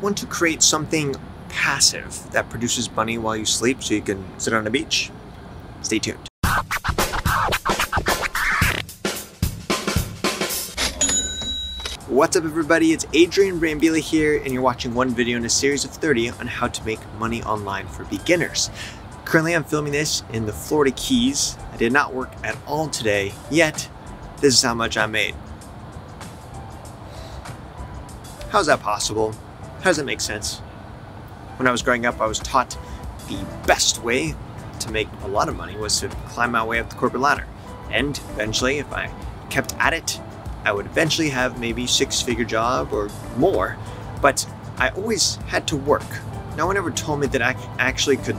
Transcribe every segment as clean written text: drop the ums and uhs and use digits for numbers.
want to create something passive that produces money while you sleep so you can sit on a beach? Stay tuned. What's up everybody, it's Adrian Brambila here, and you're watching one video in a series of 30 on how to make money online for beginners. Currently I'm filming this in the Florida Keys. I did not work at all today, yet this is how much I made. How's that possible? How does that make sense? When I was growing up, I was taught the best way to make a lot of money was to climb my way up the corporate ladder. And eventually, if I kept at it, I would eventually have maybe a six-figure job or more. But I always had to work. No one ever told me that I actually could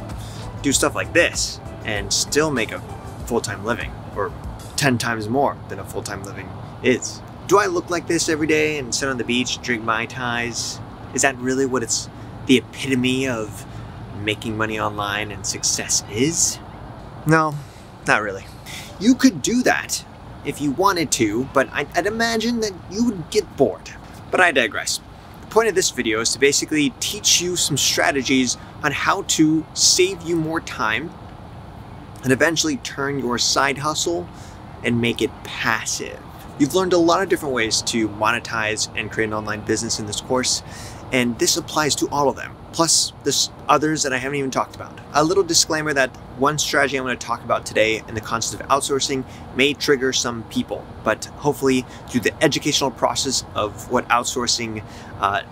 do stuff like this and still make a full-time living, or 10 times more than a full-time living is. Do I look like this every day and sit on the beach, drink Mai Tais? Is that really what it's the epitome of making money online and success is? No, not really. You could do that if you wanted to, but I'd imagine that you would get bored. But I digress. The point of this video is to basically teach you some strategies on how to save you more time and eventually turn your side hustle and make it passive. You've learned a lot of different ways to monetize and create an online business in this course, and this applies to all of them, plus there's others that I haven't even talked about. A little disclaimer that one strategy I'm going to talk about today in the concept of outsourcing may trigger some people, but hopefully through the educational process of what outsourcing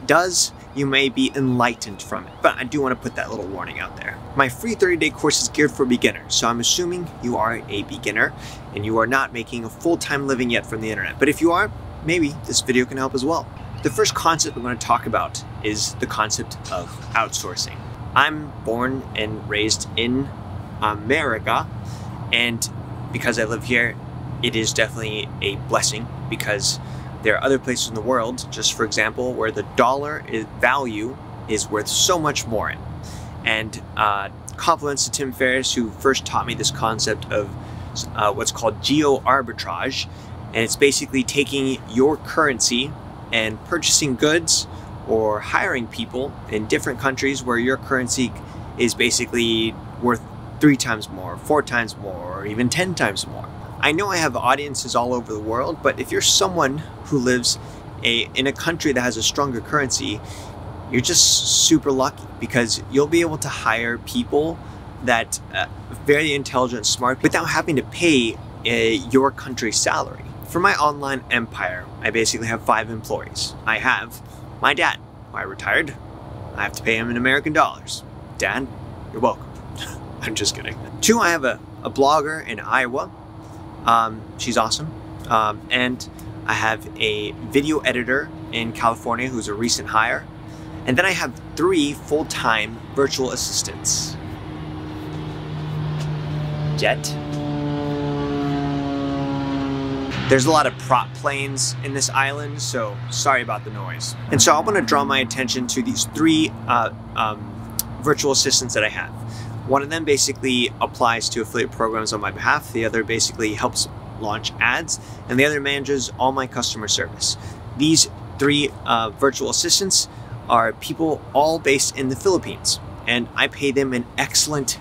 does, you may be enlightened from it. But I do want to put that little warning out there. My free 30-day course is geared for beginners, so I'm assuming you are a beginner and you are not making a full-time living yet from the internet. But if you are, maybe this video can help as well. The first concept we're going to talk about is the concept of outsourcing. I'm born and raised in America, and because I live here, it is definitely a blessing because there are other places in the world, just for example, where the dollar value is worth so much more. And compliments to Tim Ferriss, who first taught me this concept of what's called geo-arbitrage, and it's basically taking your currency and purchasing goods or hiring people in different countries where your currency is basically worth 3 times more, 4 times more, or even 10 times more. I know I have audiences all over the world, but if you're someone who lives in a country that has a stronger currency, you're just super lucky because you'll be able to hire people that very intelligent, smart, without having to pay your country's salary. For my online empire, I basically have 5 employees. I have my dad, who I retired. I have to pay him in American dollars. Dad, you're welcome. I'm just kidding. 2, I have a blogger in Iowa. She's awesome. And I have a video editor in California who's a recent hire. And then I have 3 full-time virtual assistants. Jet. There's a lot of prop planes in this island, so sorry about the noise. And so I want to draw my attention to these 3 virtual assistants that I have. One of them basically applies to affiliate programs on my behalf. The other basically helps launch ads, and the other manages all my customer service. These 3 virtual assistants are people all based in the Philippines, and I pay them an excellent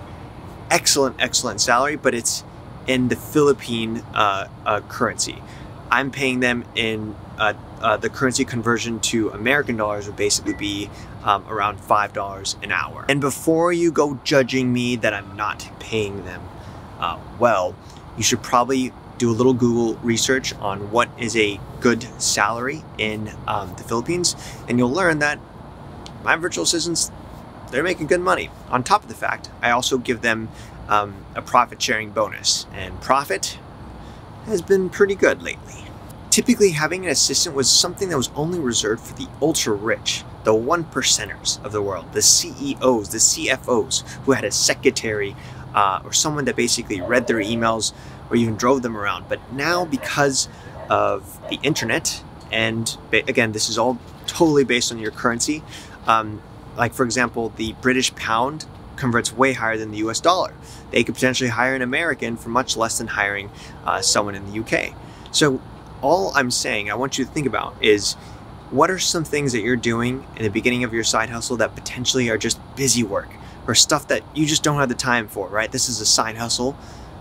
salary, but it's in the Philippine currency. I'm paying them in the currency conversion to American dollars would basically be around $5 an hour. And before you go judging me that I'm not paying them well, you should probably do a little Google research on what is a good salary in the Philippines, and you'll learn that my virtual assistants, they're making good money. On top of the fact, I also give them a profit sharing bonus, and profit has been pretty good lately. Typically, having an assistant was something that was only reserved for the ultra rich, the 1%ers of the world, the CEOs, the CFOs, who had a secretary or someone that basically read their emails or even drove them around. But now, because of the internet, and again, this is all totally based on your currency, like for example, the British pound converts way higher than the US dollar. They could potentially hire an American for much less than hiring someone in the UK. So all I'm saying, I want you to think about is what are some things that you're doing in the beginning of your side hustle that potentially are just busy work or stuff that you just don't have the time for, right? This is a side hustle,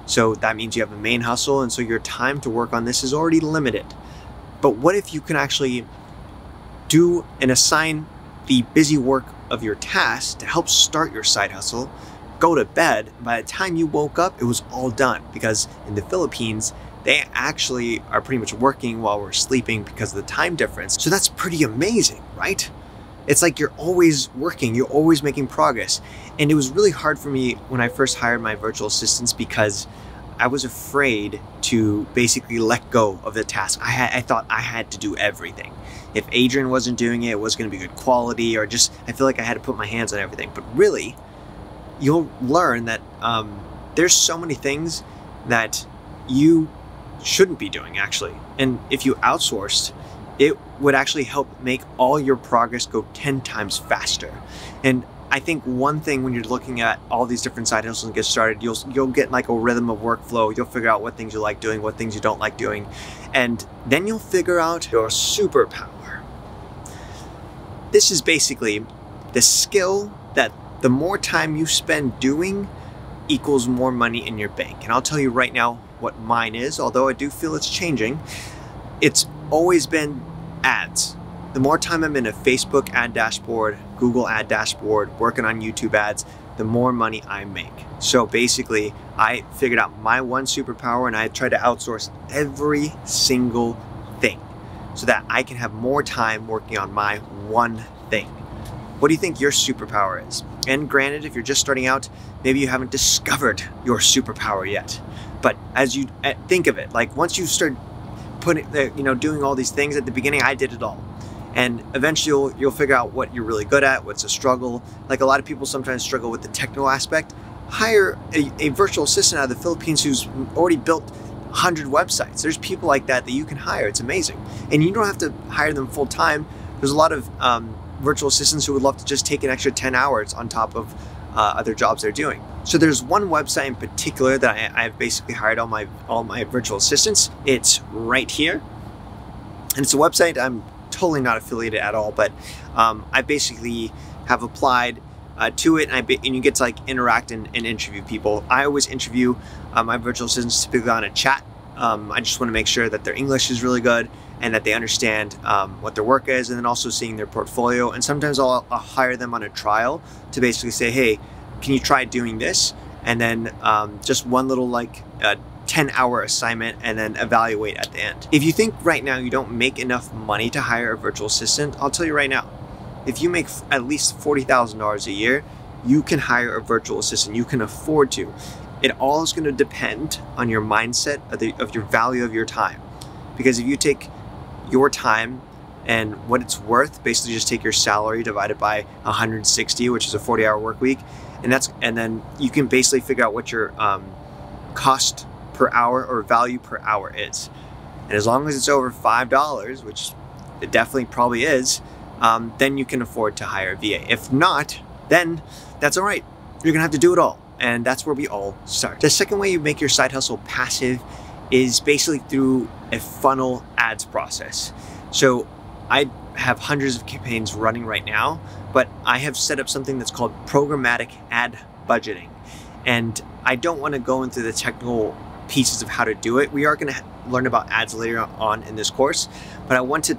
so that means you have a main hustle, and so your time to work on this is already limited. But what if you can actually do and assign the busy work of your task to help start your side hustle, go to bed, and by the time you woke up, it was all done? Because in the Philippines, they actually are pretty much working while we're sleeping because of the time difference. So that's pretty amazing, right? It's like you're always working, you're always making progress. And it was really hard for me when I first hired my virtual assistants because I was afraid to basically let go of the task. I thought I had to do everything. If Adrian wasn't doing it, it was going to be good quality, or just I feel like I had to put my hands on everything. But really, you'll learn that there's so many things that you shouldn't be doing, actually. And if you outsourced, it would actually help make all your progress go 10 times faster. And I think one thing when you're looking at all these different side hustles and get started, you'll get like a rhythm of workflow. You'll figure out what things you like doing, what things you don't like doing, and then you'll figure out your superpower. This is basically the skill that the more time you spend doing equals more money in your bank. And I'll tell you right now what mine is, although I do feel it's changing. It's always been ads. The more time I'm in a Facebook ad dashboard, Google ad dashboard, working on YouTube ads, the more money I make. So basically, I figured out my one superpower, and I tried to outsource every single thing so that I can have more time working on my one thing. What do you think your superpower is? And granted, if you're just starting out, maybe you haven't discovered your superpower yet. But as you think of it, like once you start doing all these things at the beginning, I did it all. And eventually you'll figure out what you're really good at, what's a struggle. Like a lot of people sometimes struggle with the technical aspect. Hire a virtual assistant out of the Philippines who's already built 100 websites. There's people like that you can hire. It's amazing. And you don't have to hire them full time. There's a lot of virtual assistants who would love to just take an extra 10 hours on top of other jobs they're doing. So there's one website in particular that I've basically hired all my virtual assistants. It's right here. And it's a website I'm totally not affiliated at all, but I basically have applied to it, and you get to like interact and interview people. I always interview my virtual assistants typically on a chat. I just want to make sure that their English is really good and that they understand what their work is, and then also seeing their portfolio. And sometimes I'll hire them on a trial to basically say, hey, can you try doing this? And then just one little like 10-hour assignment, and then evaluate at the end. If you think right now you don't make enough money to hire a virtual assistant, I'll tell you right now, if you make at least $40,000 a year, you can hire a virtual assistant. You can afford to. It all is going to depend on your mindset of your value of your time. Because if you take your time and what it's worth, basically just take your salary divided by 160, which is a 40-hour work week, and then you can basically figure out what your cost per hour or value per hour is. And as long as it's over $5, which it definitely probably is, then you can afford to hire a VA. If not, then that's all right. You're gonna have to do it all. And that's where we all start. The second way you make your side hustle passive is basically through a funnel ads process. So I have hundreds of campaigns running right now, but I have set up something that's called programmatic ad budgeting. And I don't want to go into the technical pieces of how to do it. We are going to learn about ads later on in this course, but I want to,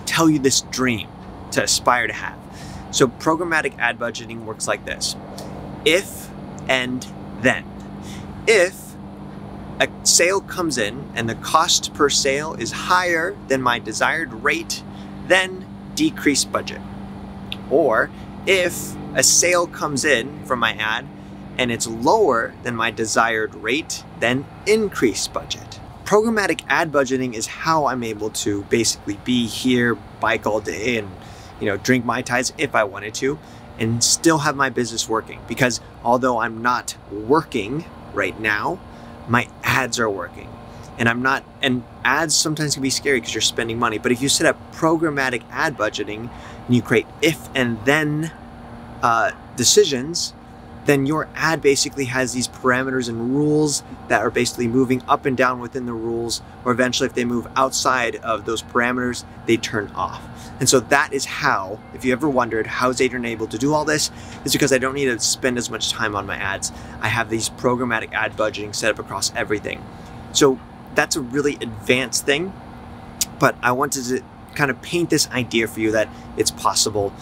tell you this dream to aspire to have. So programmatic ad budgeting works like this. If and then. If a sale comes in and the cost per sale is higher than my desired rate, then decrease budget. Or if a sale comes in from my ad and it's lower than my desired rate, then increase budget. Programmatic ad budgeting is how I'm able to basically be here, bike all day, and drink Mai Tais if I wanted to, and still have my business working. Because although I'm not working right now, my ads are working. And ads sometimes can be scary because you're spending money. But if you set up programmatic ad budgeting and you create if and then decisions, then your ad basically has these parameters and rules that are basically moving up and down within the rules, or eventually if they move outside of those parameters, they turn off. And so that is how, if you ever wondered, how is Adrian able to do all this? It's because I don't need to spend as much time on my ads. I have these programmatic ad budgeting set up across everything. So that's a really advanced thing, but I wanted to kind of paint this idea for you that it's possible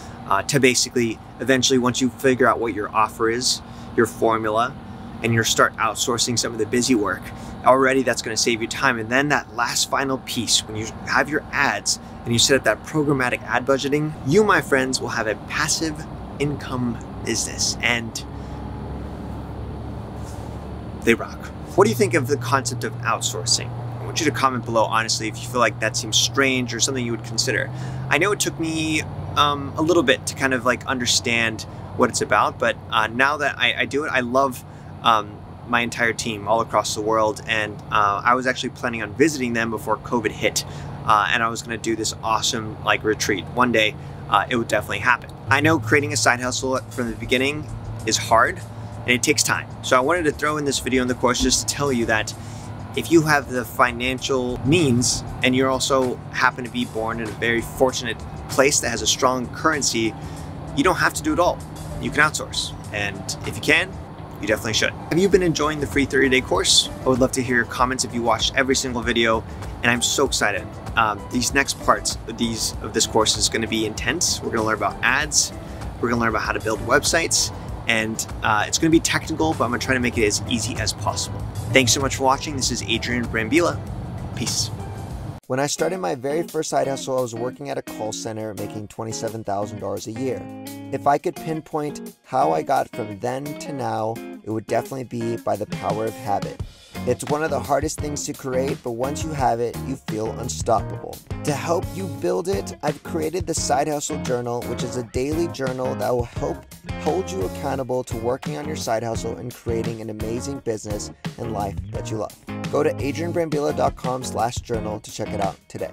to basically eventually, once you figure out what your offer is, your formula, and you start outsourcing some of the busy work, already that's going to save you time. And then that last final piece, when you have your ads and you set up that programmatic ad budgeting, you, my friends, will have a passive income business, and they rock. What do you think of the concept of outsourcing? I want you to comment below, honestly, if you feel like that seems strange or something you would consider. I know it took me a little bit to kind of like understand what it's about, but now that I do it, I love my entire team all across the world, and I was actually planning on visiting them before COVID hit, and I was going to do this awesome like retreat. One day it would definitely happen. I know creating a side hustle from the beginning is hard and it takes time, so I wanted to throw in this video in the course just to tell you that if you have the financial means and you also happen to be born in a very fortunate place that has a strong currency, you don't have to do it all. You can outsource, and if you can, you definitely should. Have you been enjoying the free 30-day course? I would love to hear your comments if you watched every single video, and I'm so excited. These next parts of this course is going to be intense. We're going to learn about ads, we're going to learn about how to build websites, and it's going to be technical, but I'm going to try to make it as easy as possible. Thanks so much for watching. This is Adrian Brambila. Peace. When I started my very first side hustle, I was working at a call center making $27,000 a year. If I could pinpoint how I got from then to now, it would definitely be by the power of habit. It's one of the hardest things to create, but once you have it, you feel unstoppable. To help you build it, I've created the Side Hustle Journal, which is a daily journal that will help hold you accountable to working on your side hustle and creating an amazing business and life that you love. Go to adrianbrambila.com/journal to check it out today.